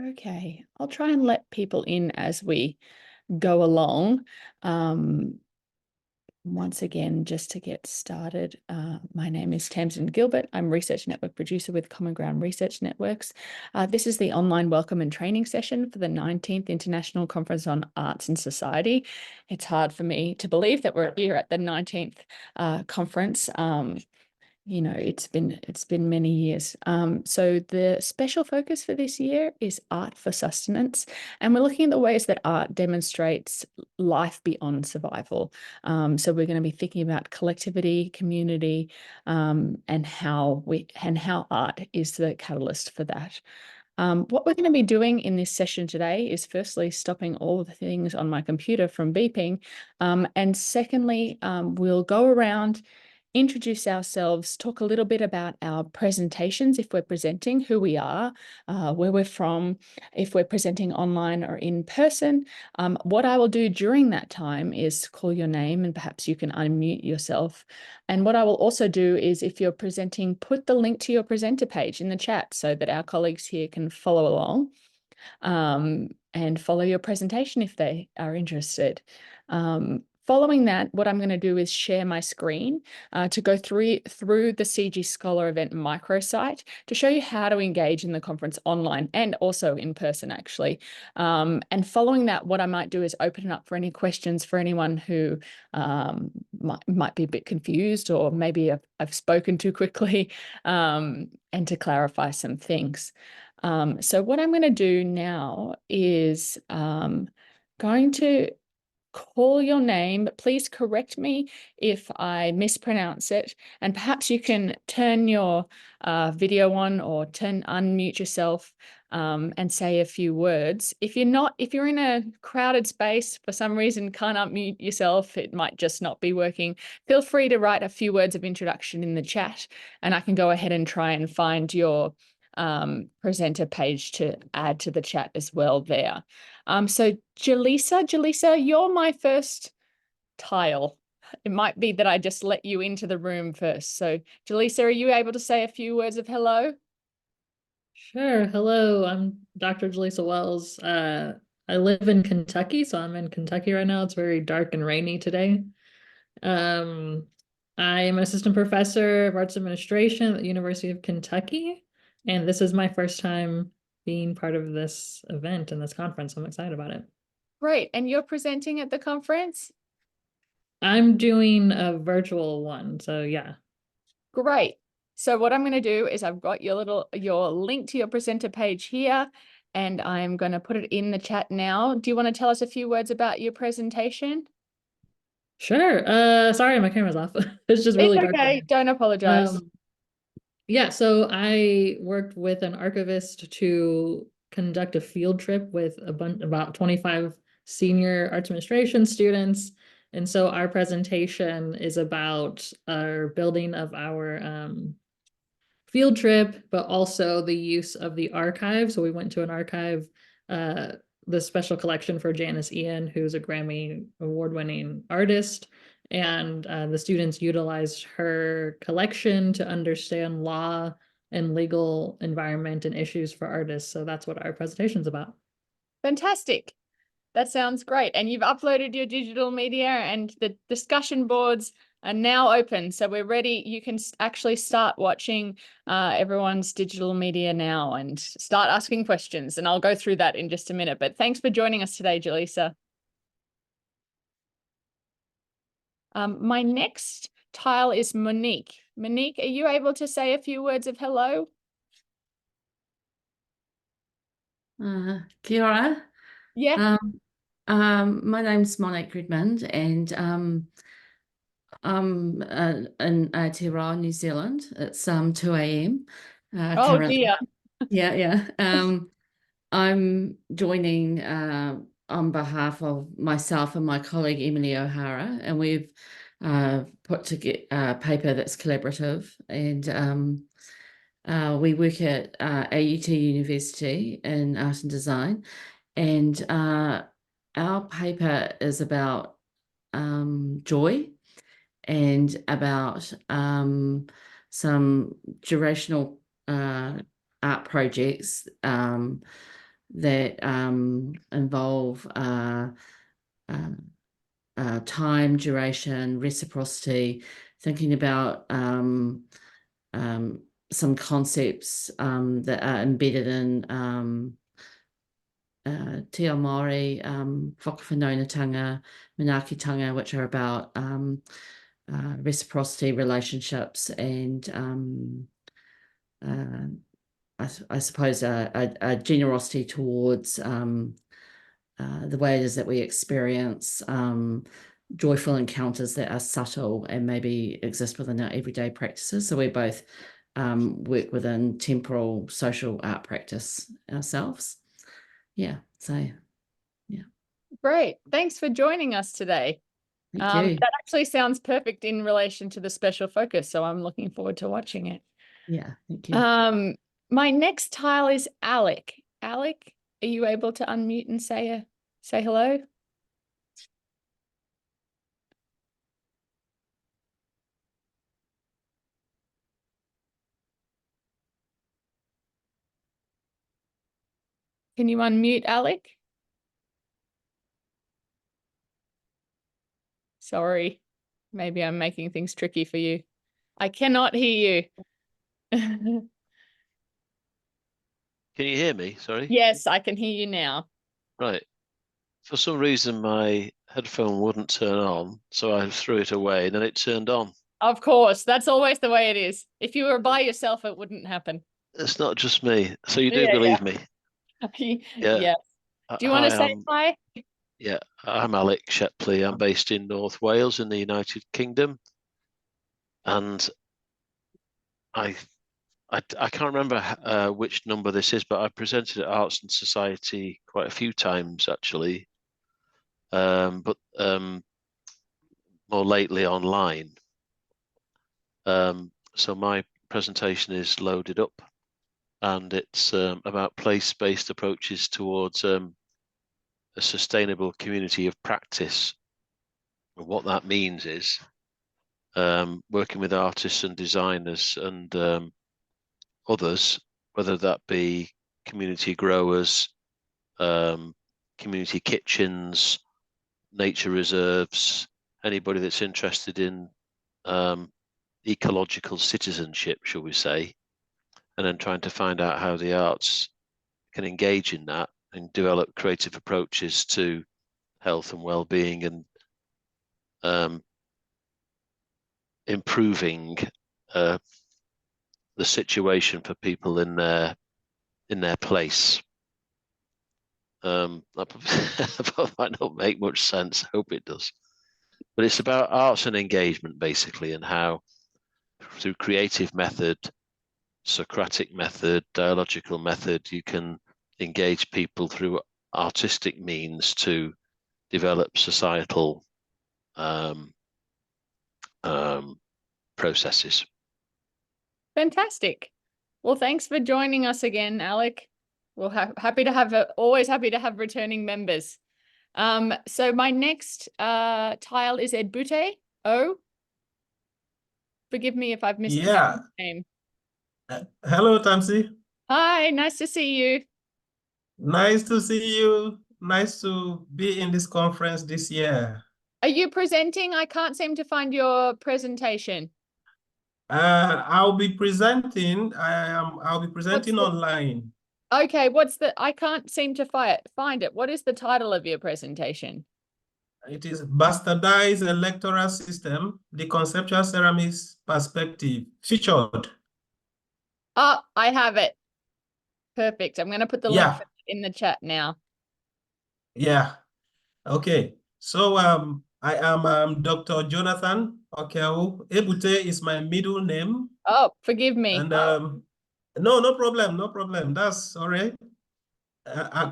Okay, I'll try and let people in as we go along. Once again, just to get started, my name is Tamsin Gilbert. I'm Research Network Producer with Common Ground Research Networks. This is the online welcome and training session for the 19th International Conference on Arts and Society. It's hard for me to believe that we're here at the 19th conference. It's been many years. So the special focus for this year is art for sustenance, and we're looking at the ways that art demonstrates life beyond survival. So we're going to be thinking about collectivity, community, and how art is the catalyst for that. What we're going to be doing in this session today is firstly stopping all the things on my computer from beeping, and secondly, we'll go around, introduce ourselves, talk a little bit about our presentations if we're presenting, who we are, where we're from, if we're presenting online or in person. What I will do during that time is call your name and perhaps you can unmute yourself. And what I will also do is, if you're presenting, put the link to your presenter page in the chat so that our colleagues here can follow along and follow your presentation if they are interested. Following that, what I'm going to do is share my screen to go through the CGScholar Event Microsite to show you how to engage in the conference online and also in person, actually. And following that, what I might do is open it up for any questions for anyone who might be a bit confused, or maybe I've spoken too quickly, and to clarify some things. So what I'm going to do now is going to call your name. Please correct me if I mispronounce it, and perhaps you can turn your video on or unmute yourself and say a few words. If you're in a crowded space for some reason, can't unmute yourself, it might just not be working, feel free to write a few words of introduction in the chat, and I can go ahead and try and find your presenter page to add to the chat as well there. So Jaleesa, you're my first tile. It might be that I just let you into the room first. So Jaleesa, are you able to say a few words of hello? Sure. Hello, I'm Dr. Jaleesa Wells. I live in Kentucky, so I'm in Kentucky right now. It's very dark and rainy today. Um, I am an assistant professor of arts administration at the University of Kentucky, and this is my first time being part of this event and this conference. I'm excited about it. Great. And you're presenting at the conference? I'm doing a virtual one, so yeah. Great. So what I'm going to do is I've got your link to your presenter page here, and I'm going to put it in the chat now. Do you want to tell us a few words about your presentation? Sure. Sorry, my camera's off. It's just It's really dark okay. today. Don't apologize. Um, Yeah, so I worked with an archivist to conduct a field trip with about 25 senior arts administration students. And so our presentation is about our building of our field trip, but also the use of the archive. So we went to an archive, the special collection for Janice Ian, who's a Grammy award-winning artist. And the students utilized her collection to understand law and legal environment and issues for artists. So that's what our presentation's about. Fantastic. That sounds great. And you've uploaded your digital media, and the discussion boards are now open. So we're ready. You can actually start watching everyone's digital media now and start asking questions. And I'll go through that in just a minute. But thanks for joining us today, Jaleesa. My next tile is Monique. Monique, are you able to say a few words of hello? Kia ora. Yeah. My name's Monique Redmond, and I'm in Aotearoa, New Zealand. It's 2 a.m. Oh currently. dear. Yeah. I'm joining on behalf of myself and my colleague Emily O'Hara, and we've put together a paper that's collaborative, and we work at AUT University in Art and Design, and our paper is about joy and about some durational art projects that involve time, duration, reciprocity, thinking about some concepts that are embedded in Te Ao Māori, whakawhanaungatanga, manaakitanga, which are about reciprocity, relationships, and I suppose a generosity towards the way it is that we experience joyful encounters that are subtle and maybe exist within our everyday practices. So we both work within temporal social art practice ourselves. Yeah, so yeah. Great. Thanks for joining us today. Thank you. That actually sounds perfect in relation to the special focus, so I'm looking forward to watching it. Yeah, thank you. My next tile is Alec. Alec, are you able to unmute and say hello? Can you unmute, Alec? Sorry, maybe I'm making things tricky for you. I cannot hear you. Can you hear me? Sorry. Yes, I can hear you now. Right. For some reason, my headphone wouldn't turn on, so I threw it away, and then it turned on. Of course, that's always the way it is. If you were by yourself, it wouldn't happen. It's not just me. So you do Yeah, believe me? Yeah. Yes. Do you want to say hi? Yeah, I'm Alec Shepley. I'm based in North Wales in the United Kingdom, and I can't remember which number this is, but I presented at Arts and Society quite a few times actually, but more lately online. So my presentation is loaded up, and it's about place-based approaches towards a sustainable community of practice. And what that means is working with artists and designers and others, whether that be community growers, community kitchens, nature reserves, anybody that's interested in ecological citizenship, shall we say, and then trying to find out how the arts can engage in that and develop creative approaches to health and well-being and improving the situation for people in their place. That might not make much sense. I hope it does. But it's about arts and engagement, basically, and how through creative method, Socratic method, dialogical method, you can engage people through artistic means to develop societal processes. Fantastic. Well, thanks for joining us again, Alec. We're always happy to have returning members. So my next tile is Ed Butte. Oh, forgive me if I've mispronounced his name. Hello, Tamsi. Hi, nice to see you. Nice to see you. Nice to be in this conference this year. Are you presenting? I can't seem to find your presentation. I'll be presenting. I'll be presenting online. Okay, I can't seem to find it. What is the title of your presentation? It is Bastardized Electoral System, the Conceptual Ceramics Perspective, featured. Oh, I have it. Perfect. I'm going to put the link in the chat now. Yeah. Okay. So I am Dr. Jonathan Okeawu. Ebute is my middle name. Oh, forgive me. And no problem, no problem. That's all right.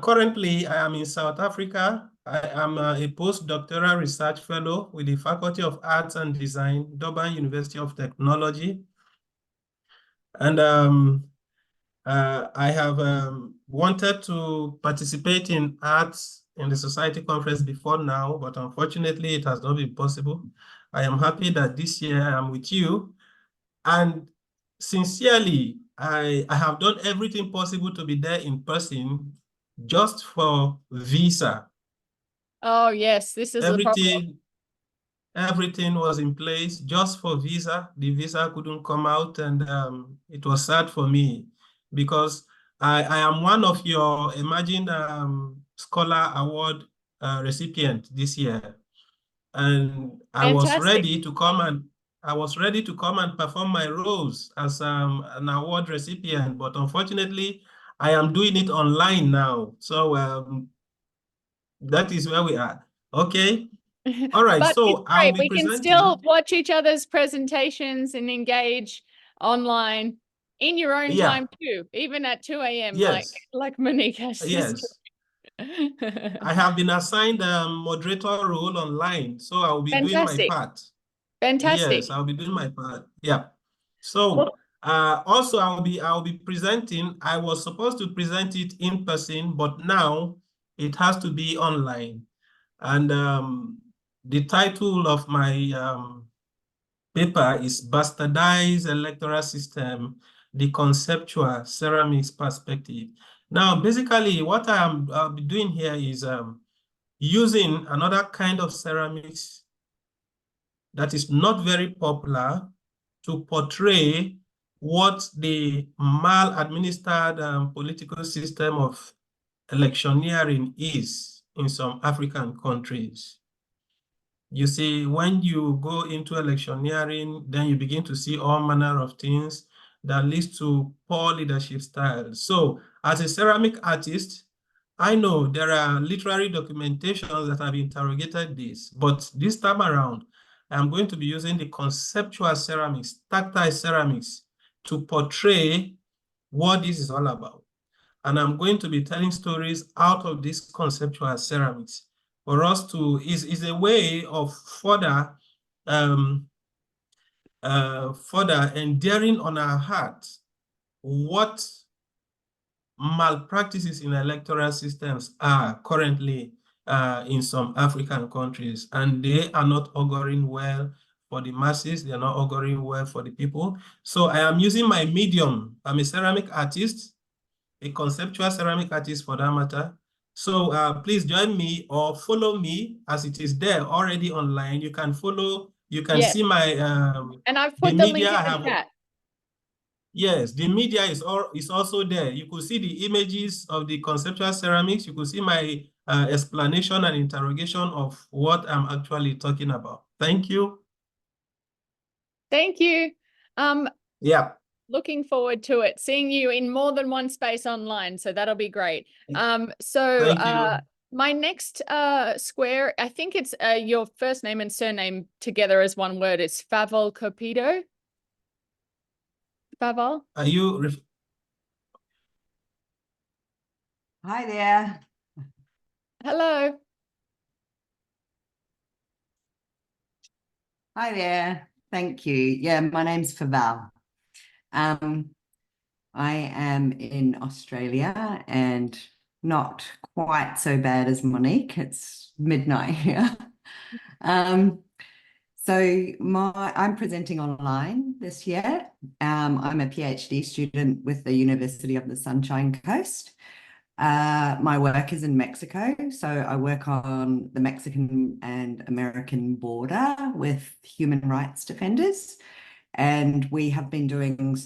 Currently, I am in South Africa. I am a postdoctoral research fellow with the Faculty of Arts and Design, Durban University of Technology. And I have wanted to participate in arts in the society conference before now, but unfortunately it has not been possible. I am happy that this year I am with you. And sincerely, I have done everything possible to be there in person just for visa. Oh, yes, this is the problem. Everything was in place just for visa. The visa couldn't come out, and it was sad for me because I am one of your Emerging Scholar Award recipient this year, and I was Fantastic. ready to come and perform my roles as an award recipient, but unfortunately, I am doing it online now. So that is where we are. Okay. All right, But it's so I'll great. be We can presenting. still watch each other's presentations and engage online in your own Yeah, time too, even at 2 a.m. yes, like Monique has to yes. say. I have been assigned a moderator role online, so I'll be doing my Fantastic. part. Fantastic. Yes, I'll be doing my part. Yeah. So Well, also I'll be presenting. I was supposed to present it in person, but now it has to be online. And the title of my paper is Bastardized Electoral System, the Conceptual Ceramics Perspective. Now, basically, what I'll be doing here is using another kind of ceramics that is not very popular to portray what the mal-administered political system of electioneering is in some African countries. You see, when you go into electioneering, then you begin to see all manner of things that leads to poor leadership styles. So as a ceramic artist, I know there are literary documentations that have interrogated this, but this time around, I'm going to be using the conceptual ceramics, tactile ceramics, to portray what this is all about. And I'm going to be telling stories out of this conceptual ceramics for us to, is a way of further endearing on our heart what malpractices in electoral systems are currently in some African countries, and they are not auguring well for the masses. They are not auguring well for the people. So I am using my medium. I'm a ceramic artist, a conceptual ceramic artist for that matter. So please join me or follow me as it is there already online. You can follow, you can yes. see my, And I've the put the media link in I the have. chat. Yes, the media is also there. You could see the images of the conceptual ceramics. You could see my explanation and interrogation of what I'm actually talking about. Thank you. Thank you. Yeah. Looking forward to it, seeing you in more than one space online. So that'll be great. Thank you. My next square, I think it's your first name and surname together as one word. It's Faval Copido. Faval? Are you? Hi there. Hello. Hi there. Thank you. Yeah, my name's Faval. I am in Australia and not quite so bad as Monique. It's midnight here. I'm presenting online this year. I'm a PhD student with the University of the Sunshine Coast. My work is in Mexico, so I work on the Mexican and American border with human rights defenders, and we have been doing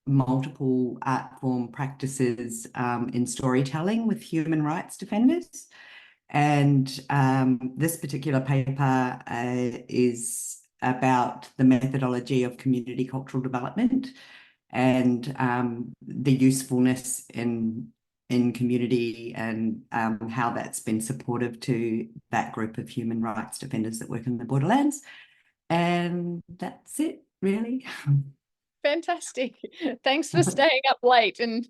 multiple art form practices in storytelling with human rights defenders. And this particular paper is about the methodology of community cultural development and the usefulness in community and how that's been supportive to that group of human rights defenders that work in the borderlands. And that's it, really. Fantastic. Thanks for staying up late and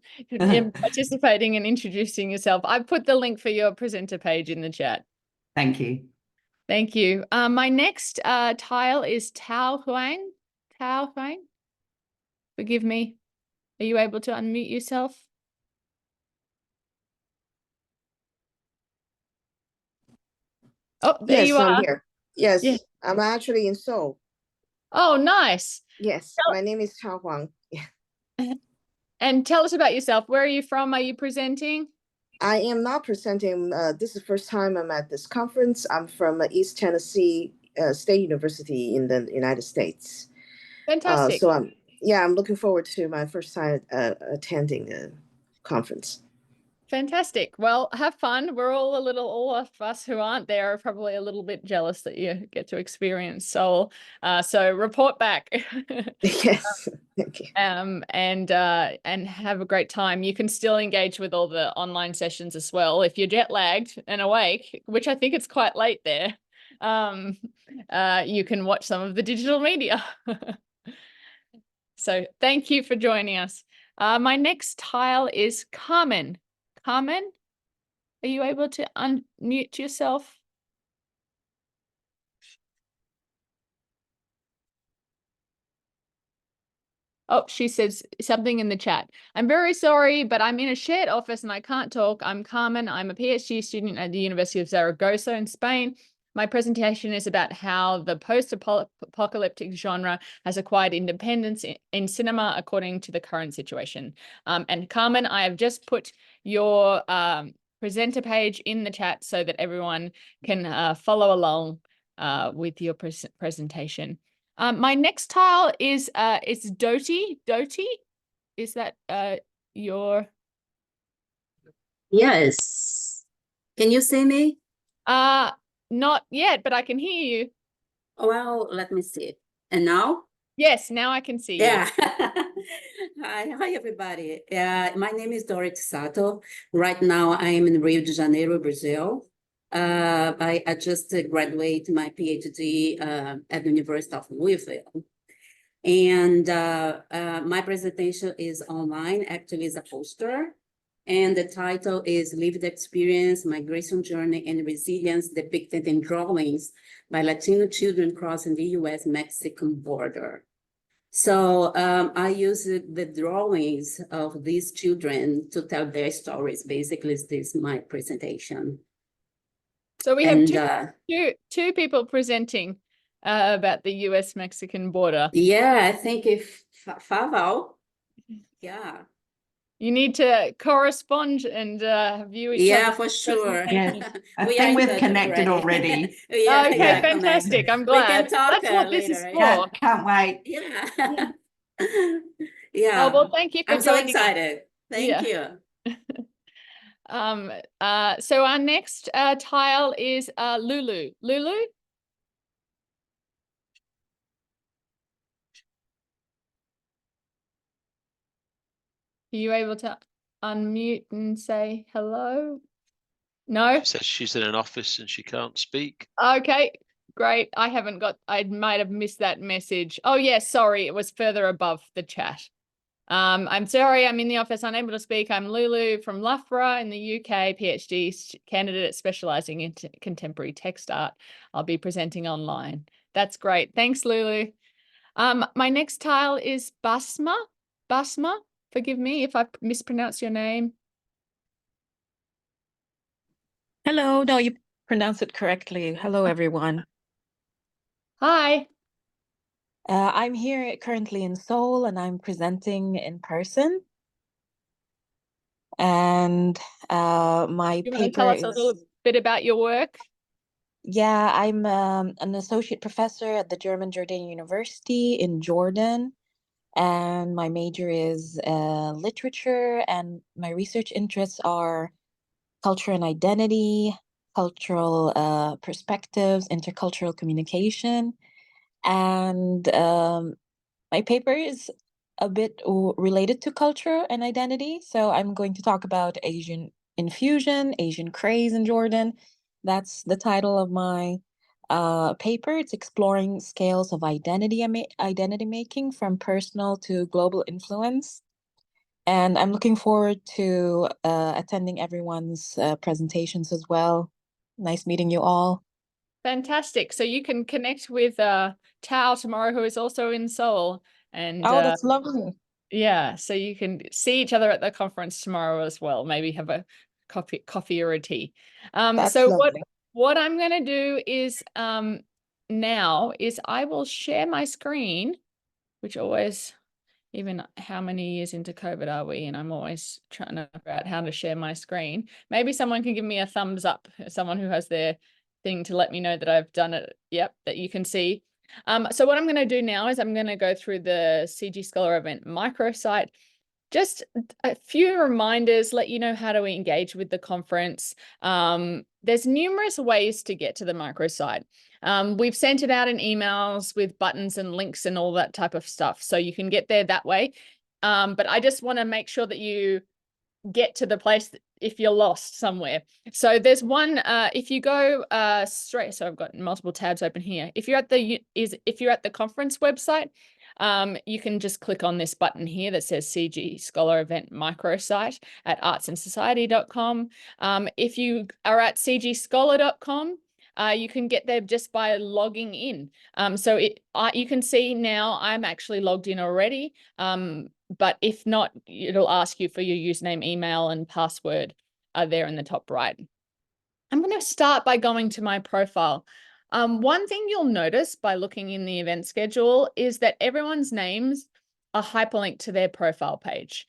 participating and introducing yourself. I put the link for your presenter page in the chat. Thank you. Thank you. My next tile is Tao Huang. Tao Huang. Forgive me. Are you able to unmute yourself? Oh, there you I'm are. here. Yes, Yeah. I'm actually in Seoul. Oh, nice. Yes, So- my name is Chao Huang. And tell us about yourself. Where are you from? Are you presenting? I am not presenting. This is the first time I'm at this conference. I'm from East Tennessee State University in the United States. Fantastic. So I'm looking forward to my first time attending a conference. Fantastic. Well, have fun. We're all of us who aren't there are probably a little bit jealous that you get to experience Seoul. So report back. Yes, thank you. And have a great time. You can still engage with all the online sessions as well. If you're jet lagged and awake, which I think it's quite late there, you can watch some of the digital media. So thank you for joining us. My next tile is Carmen. Carmen, are you able to unmute yourself? Oh, she says something in the chat. I'm very sorry, but I'm in a shared office and I can't talk. I'm Carmen. I'm a PhD student at the University of Zaragoza in Spain. My presentation is about how the post-apocalyptic genre has acquired independence in cinema according to the current situation. And Carmen, I have just put your presenter page in the chat so that everyone can follow along with your presentation. My next tile is Doti. Doti, is that your? Yes. Can you see me? Not yet, but I can hear you. Well, let me see. And now? Yes, now I can see you. Yeah. Hi, everybody. My name is Dorothy Sato. Right now, I am in Rio de Janeiro, Brazil. I just graduated my PhD at the University of Louisville. And my presentation is online, actually is a poster. And the title is Lived Experience, Migration Journey and Resilience Depicted in Drawings by Latino Children Crossing the US-Mexican Border. So I use the drawings of these children to tell their stories. Basically, this is my presentation. So we have two people presenting about the US-Mexican border. Yeah, I think if Faval, yeah. You need to correspond and view each other. Yeah, for sure. Yeah, I think we've connected already. Yeah, okay, yeah, fantastic. I'm we glad. can talk That's what later. this is for. Can't wait. Yeah. Oh, well, thank you for I'm so joining us. excited. Thank you. So our next tile is Lulu. Lulu? Are you able to unmute and say hello? No? She says she's in an office and she can't speak. Okay, great. I might have missed that message. Oh, yes, sorry. It was further above the chat. I'm sorry, I'm in the office, unable to speak. I'm Lulu from Loughborough in the UK, PhD candidate specializing in contemporary text art. I'll be presenting online. That's great. Thanks, Lulu. My next tile is Basma. Basma, forgive me if I mispronounced your name. Hello, no, you pronounced it correctly. Hello, everyone. Hi. I'm here currently in Seoul and I'm presenting in person. And my You paper want to tell us a little bit about your work? Yeah, I'm an associate professor at the German Jordanian University in Jordan. And my major is literature, and my research interests are culture and identity, cultural perspectives, intercultural communication. And my paper is a bit related to culture and identity. So I'm going to talk about Asian infusion, Asian craze in Jordan. That's the title of my paper. It's exploring scales of identity making from personal to global influence. And I'm looking forward to attending everyone's presentations as well. Nice meeting you all. Fantastic. So you can connect with Tao tomorrow, who is also in Seoul. And oh, that's lovely. Yeah, so you can see each other at the conference tomorrow as well. Maybe have a coffee or a tea. That's so lovely. what I'm going to do is now is I will share my screen, which always even how many years into COVID are we? And I'm always trying to figure out how to share my screen. Maybe someone can give me a thumbs up, someone who has their thing to let me know that I've done it. Yep, that you can see. So what I'm going to do now is I'm going to go through the CGScholar Event Microsite. Just a few reminders, let you know how to engage with the conference. There's numerous ways to get to the microsite. We've sent it out in emails with buttons and links and all that type of stuff, so you can get there that way. But I just want to make sure that you get to the place if you're lost somewhere. So there's one, if you go straight, so I've got multiple tabs open here. If you're at the conference website, you can just click on this button here that says CGScholar Event Microsite at artsandsociety.com. If you are at cgscholar.com, you can get there just by logging in. So you can see now I'm actually logged in already. But if not, it'll ask you for your username, email, and password are there in the top right. I'm going to start by going to my profile. One thing you'll notice by looking in the event schedule is that everyone's names are hyperlinked to their profile page.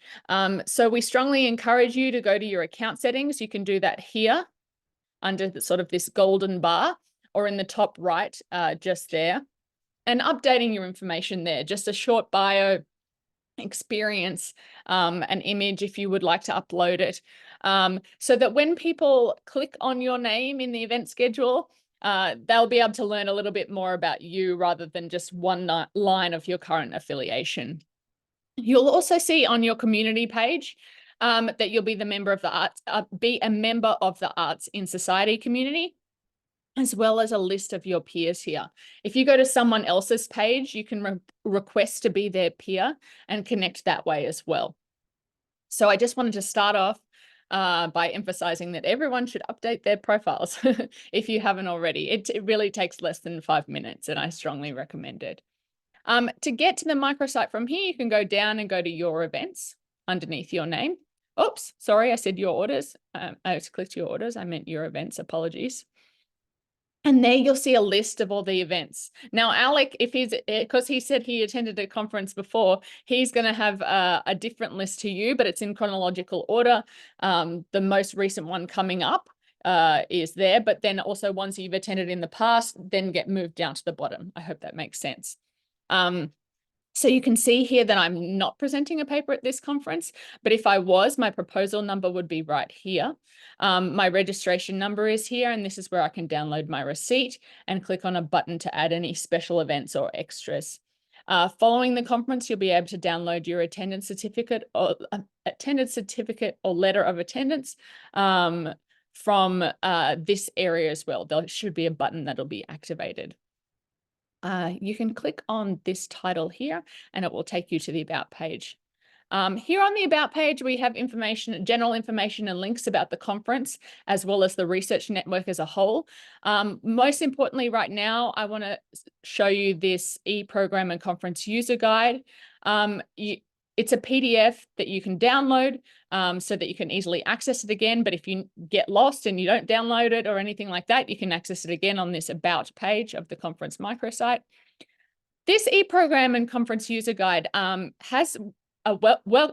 So we strongly encourage you to go to your account settings. You can do that here under the sort of this golden bar, or in the top right, just there, and updating your information there, just a short bio, experience, an image if you would like to upload it, so that when people click on your name in the event schedule, they'll be able to learn a little bit more about you rather than just one line of your current affiliation. You'll also see on your community page that you'll be the member of the arts, be a member of the Arts in Society community, as well as a list of your peers here. If you go to someone else's page, you can request to be their peer and connect that way as well. So I just wanted to start off by emphasizing that everyone should update their profiles if you haven't already. It really takes less than 5 minutes, and I strongly recommend it. To get to the microsite from here, you can go down and go to your events underneath your name. Oops, sorry, I said your orders. I just clicked your orders. I meant your events, apologies. And there you'll see a list of all the events. Now, Alec, because he said he attended a conference before, he's going to have a different list to you, but it's in chronological order. The most recent one coming up is there, but then also ones you've attended in the past then get moved down to the bottom. I hope that makes sense. So you can see here that I'm not presenting a paper at this conference, but if I was, my proposal number would be right here. My registration number is here, and this is where I can download my receipt and click on a button to add any special events or extras. Following the conference, you'll be able to download your attendance certificate or letter of attendance from this area as well. There should be a button that'll be activated. You can click on this title here and it will take you to the About page. Here on the About page, we have information, general information and links about the conference, as well as the research network as a whole. Most importantly, right now, I want to show you this e-program and conference user guide. It's a PDF that you can download so that you can easily access it again. But if you get lost and you don't download it or anything like that, you can access it again on this About page of the conference microsite. This e-program and conference user guide has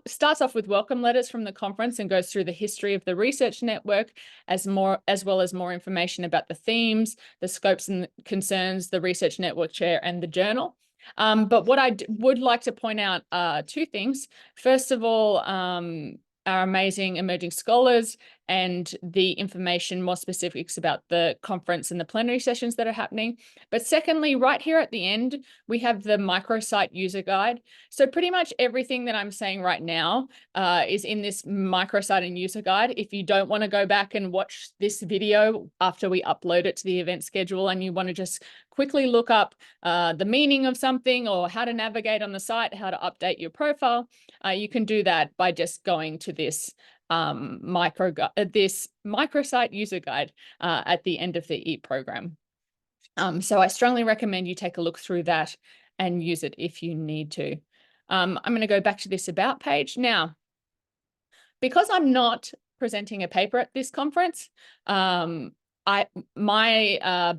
starts off with welcome letters from the conference and goes through the history of the research network, as well as more information about the themes, the scopes and concerns, the research network chair, and the journal. But what I would like to point out are two things. First of all, our amazing emerging scholars and the information, more specifics about the conference and the plenary sessions that are happening. But secondly, right here at the end, we have the microsite user guide. So pretty much everything that I'm saying right now is in this microsite and user guide. If you don't want to go back and watch this video after we upload it to the event schedule and you want to just quickly look up the meaning of something or how to navigate on the site, how to update your profile, you can do that by just going to this microsite user guide at the end of the e-program. So I strongly recommend you take a look through that and use it if you need to. I'm going to go back to this About page. Now, because I'm not presenting a paper at this conference, my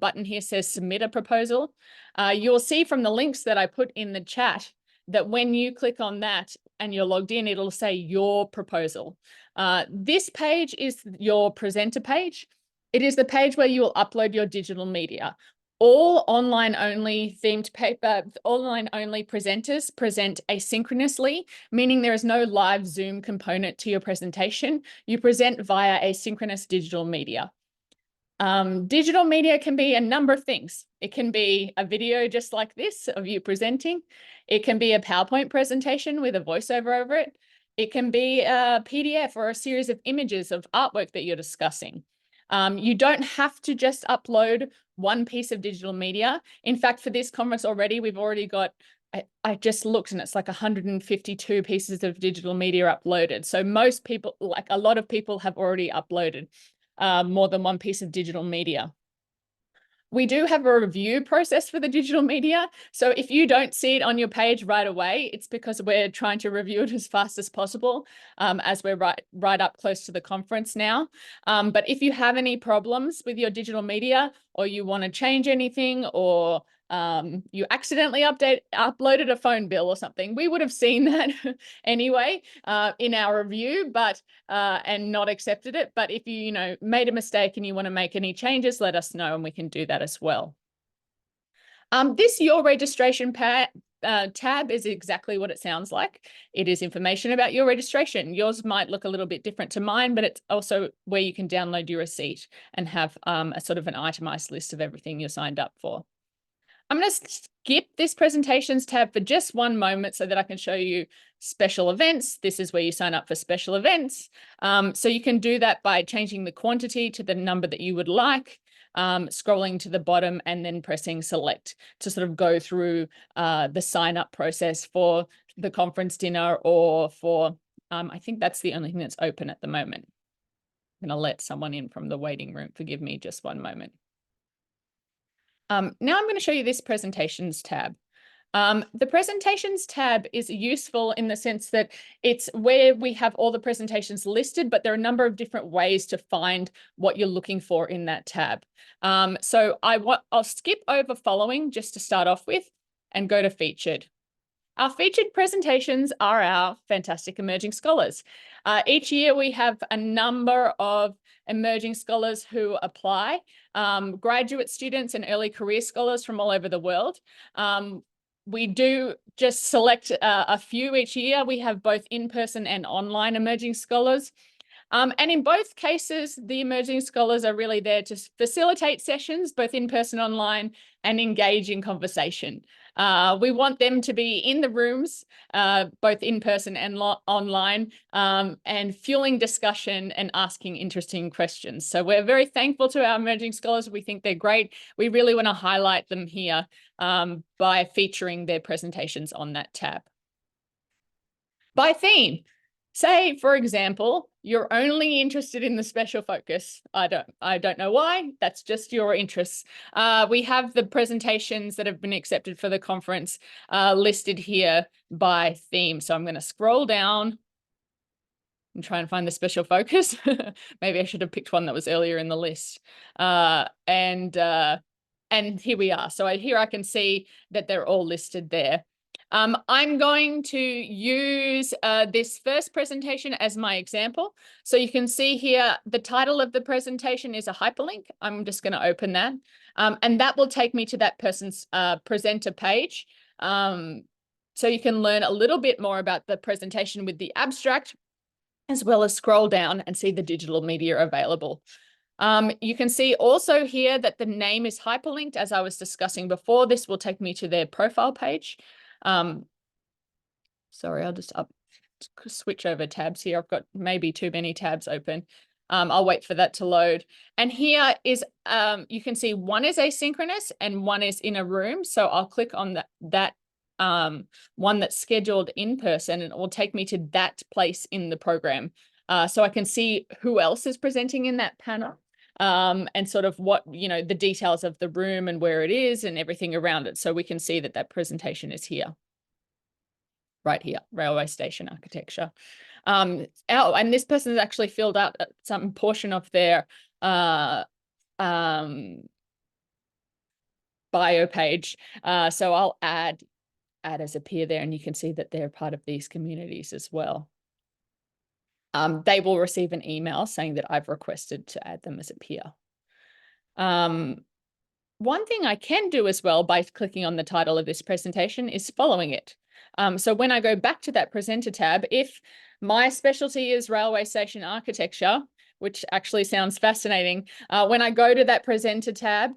button here says submit a proposal. You'll see from the links that I put in the chat that when you click on that and you're logged in, it'll say your proposal. This page is your presenter page. It is the page where you will upload your digital media. All online only presenters present asynchronously, meaning there is no live Zoom component to your presentation. You present via asynchronous digital media. Digital media can be a number of things. It can be a video just like this of you presenting. It can be a PowerPoint presentation with a voiceover over it. It can be a PDF or a series of images of artwork that you're discussing. You don't have to just upload one piece of digital media. In fact, for this conference already, we've already got, I just looked and it's like 152 pieces of digital media uploaded. So most people, like a lot of people have already uploaded more than one piece of digital media. We do have a review process for the digital media. So if you don't see it on your page right away, it's because we're trying to review it as fast as possible as we're right up close to the conference now. But if you have any problems with your digital media, or you want to change anything, or you accidentally uploaded a phone bill or something, we would have seen that anyway in our review, but and not accepted it. But if you made a mistake and you want to make any changes, let us know and we can do that as well. This Your Registration tab is exactly what it sounds like. It is information about your registration. Yours might look a little bit different to mine, but it's also where you can download your receipt and have a sort of an itemized list of everything you're signed up for. I'm going to skip this presentations tab for just one moment so that I can show you special events. This is where you sign up for special events. So you can do that by changing the quantity to the number that you would like, scrolling to the bottom and then pressing select to sort of go through the sign up process for the conference dinner, or for, I think that's the only thing that's open at the moment. I'm going to let someone in from the waiting room. Forgive me just one moment. Now I'm going to show you this presentations tab. The presentations tab is useful in the sense that it's where we have all the presentations listed, but there are a number of different ways to find what you're looking for in that tab. So I'll skip over following just to start off with and go to featured. Our featured presentations are our fantastic emerging scholars. Each year we have a number of emerging scholars who apply, graduate students and early career scholars from all over the world. We do just select a few each year. We have both in-person and online emerging scholars. And in both cases, the emerging scholars are really there to facilitate sessions, both in person, online, and engage in conversation. We want them to be in the rooms, both in person and online, and fueling discussion and asking interesting questions. So we're very thankful to our emerging scholars. We think they're great. We really want to highlight them here by featuring their presentations on that tab. By theme. Say, for example, you're only interested in the special focus. I don't know why. That's just your interests. We have the presentations that have been accepted for the conference listed here by theme. So I'm going to scroll down and try and find the special focus. Maybe I should have picked one that was earlier in the list. And here we are. So here I can see that they're all listed there. I'm going to use this first presentation as my example. So you can see here, the title of the presentation is a hyperlink. I'm just going to open that. And that will take me to that person's presenter page. So you can learn a little bit more about the presentation with the abstract, as well as scroll down and see the digital media available. You can see also here that the name is hyperlinked, as I was discussing before. This will take me to their profile page. Sorry, I'll just switch over tabs here. I've got maybe too many tabs open. I'll wait for that to load. And here is, you can see one is asynchronous and one is in a room. So I'll click on that one that's scheduled in person, and it will take me to that place in the program. So I can see who else is presenting in that panel. And sort of what, the details of the room and where it is and everything around it. So we can see that that presentation is here, right here, railway station architecture. And this person has actually filled out some portion of their bio page. So I'll add add as a peer there, and you can see that they're part of these communities as well. They will receive an email saying that I've requested to add them as a peer. One thing I can do as well by clicking on the title of this presentation is following it. So when I go back to that presenter tab, if my specialty is railway station architecture, which actually sounds fascinating, when I go to that presenter tab,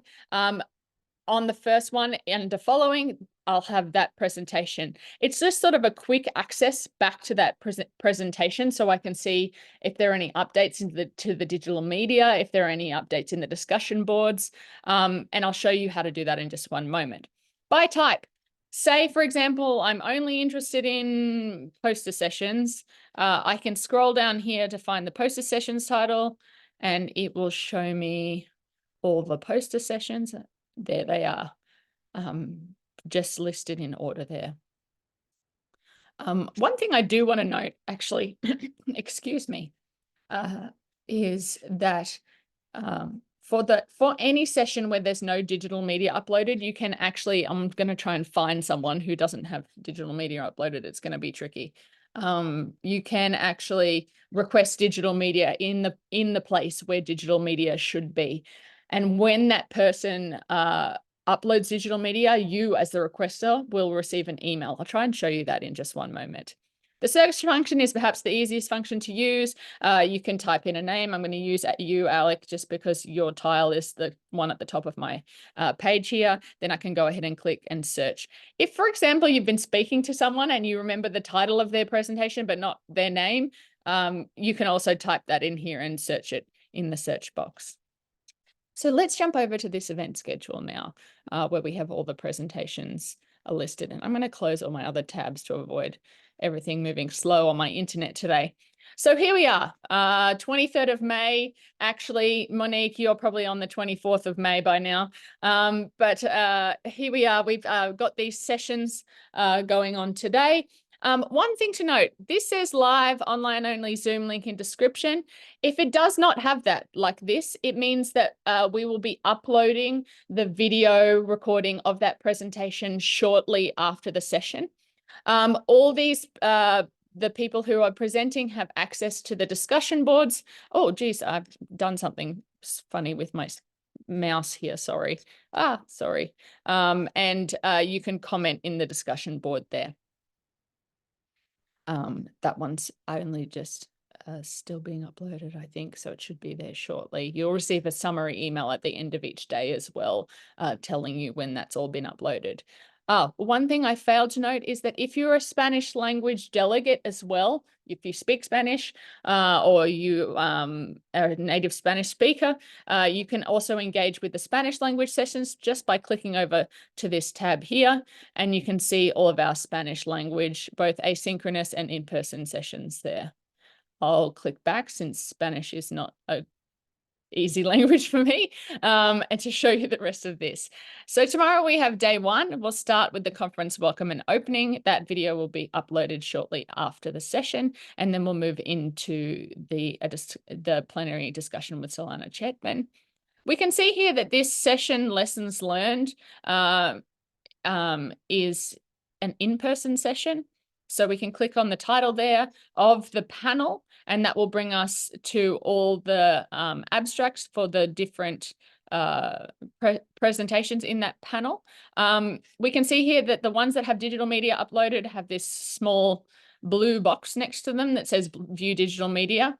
on the first one and following, I'll have that presentation. It's just sort of a quick access back to that presentation, so I can see if there are any updates to the digital media, if there are any updates in the discussion boards, and I'll show you how to do that in just one moment. By type, say, for example, I'm only interested in poster sessions. I can scroll down here to find the poster sessions title, and it will show me all the poster sessions. There they are, just listed in order there. One thing I do want to note, actually, excuse me, is that for any session where there's no digital media uploaded, you can actually, I'm going to try and find someone who doesn't have digital media uploaded. It's going to be tricky. You can actually request digital media in the place where digital media should be. And when that person uploads digital media, you as the requester will receive an email. I'll try and show you that in just one moment. The search function is perhaps the easiest function to use. You can type in a name. I'm going to use you, Alec, just because your tile is the one at the top of my page here. Then I can go ahead and click and search. If, for example, you've been speaking to someone and you remember the title of their presentation, but not their name, you can also type that in here and search it in the search box. So let's jump over to this event schedule now, where we have all the presentations listed. And I'm going to close all my other tabs to avoid everything moving slow on my internet today. So here we are, 23rd of May. Actually, Monique, you're probably on the 24th of May by now. But here we are. We've got these sessions going on today. One thing to note, this says live, online only, Zoom link in description. If it does not have that like this, it means that we will be uploading the video recording of that presentation shortly after the session. All these, the people who are presenting have access to the discussion boards. Oh, geez, I've done something funny with my mouse here, sorry. Sorry. And you can comment in the discussion board there. That one's only just still being uploaded, I think, so it should be there shortly. You'll receive a summary email at the end of each day as well, telling you when that's all been uploaded. One thing I failed to note is that if you're a Spanish language delegate as well, if you speak Spanish or you are a native Spanish speaker, you can also engage with the Spanish language sessions just by clicking over to this tab here, and you can see all of our Spanish language, both asynchronous and in-person sessions there. I'll click back since Spanish is not a easy language for me, and to show you the rest of this. So tomorrow we have day one. We'll start with the conference welcome and opening. That video will be uploaded shortly after the session, and then we'll move into the plenary discussion with Solana Chetman. We can see here that this session, lessons learned, is an in-person session. So we can click on the title there of the panel, and that will bring us to all the abstracts for the different presentations in that panel. We can see here that the ones that have digital media uploaded have this small blue box next to them that says view digital media.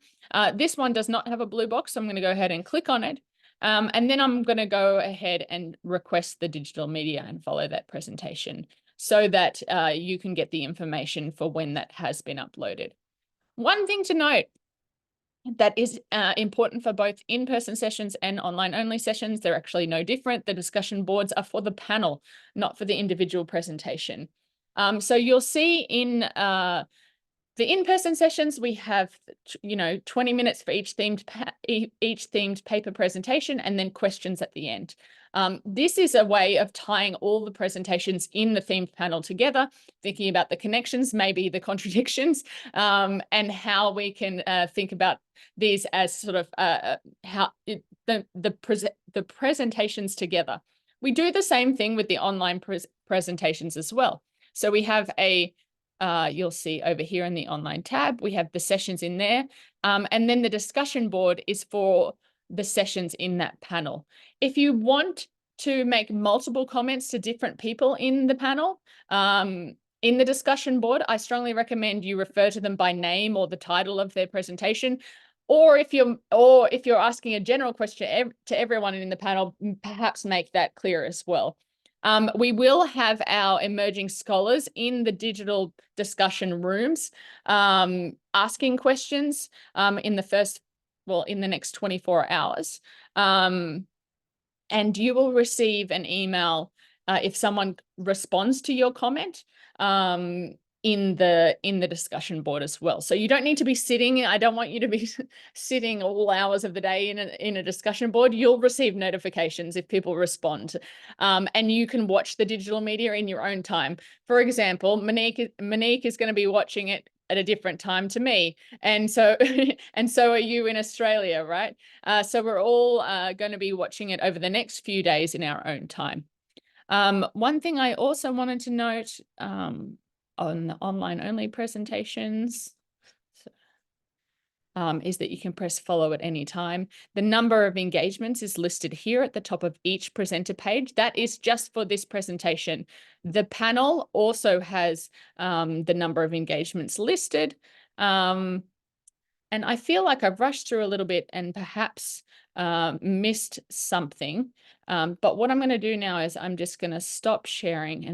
This one does not have a blue box, so I'm going to go ahead and click on it. And then I'm going to go ahead and request the digital media and follow that presentation, so that you can get the information for when that has been uploaded. One thing to note that is important for both in-person sessions and online-only sessions, they're actually no different. The discussion boards are for the panel, not for the individual presentation. So you'll see in the in-person sessions, we have 20 minutes for each themed paper presentation, and then questions at the end. This is a way of tying all the presentations in the themed panel together, thinking about the connections, maybe the contradictions, and how we can think about these as sort of how the presentations together. We do the same thing with the online presentations as well. So we have you'll see over here in the online tab, we have the sessions in there. And then the discussion board is for the sessions in that panel. If you want to make multiple comments to different people in the panel, in the discussion board, I strongly recommend you refer to them by name or the title of their presentation. Or if you're asking a general question to everyone in the panel, perhaps make that clear as well. We will have our emerging scholars in the digital discussion rooms asking questions in the next 24 hours. And you will receive an email if someone responds to your comment in the discussion board as well. So you don't need to be sitting. I don't want you to be sitting all hours of the day in a discussion board. You'll receive notifications if people respond, and you can watch the digital media in your own time. For example, Monique is going to be watching it at a different time to me, and so and so are you in Australia, right? So we're all going to be watching it over the next few days in our own time. One thing I also wanted to note on the online only presentations is that you can press follow at any time. The number of engagements is listed here at the top of each presenter page. That is just for this presentation. The panel also has the number of engagements listed. And I feel like I've rushed through a little bit and perhaps missed something. But what I'm going to do now is I'm just going to stop sharing and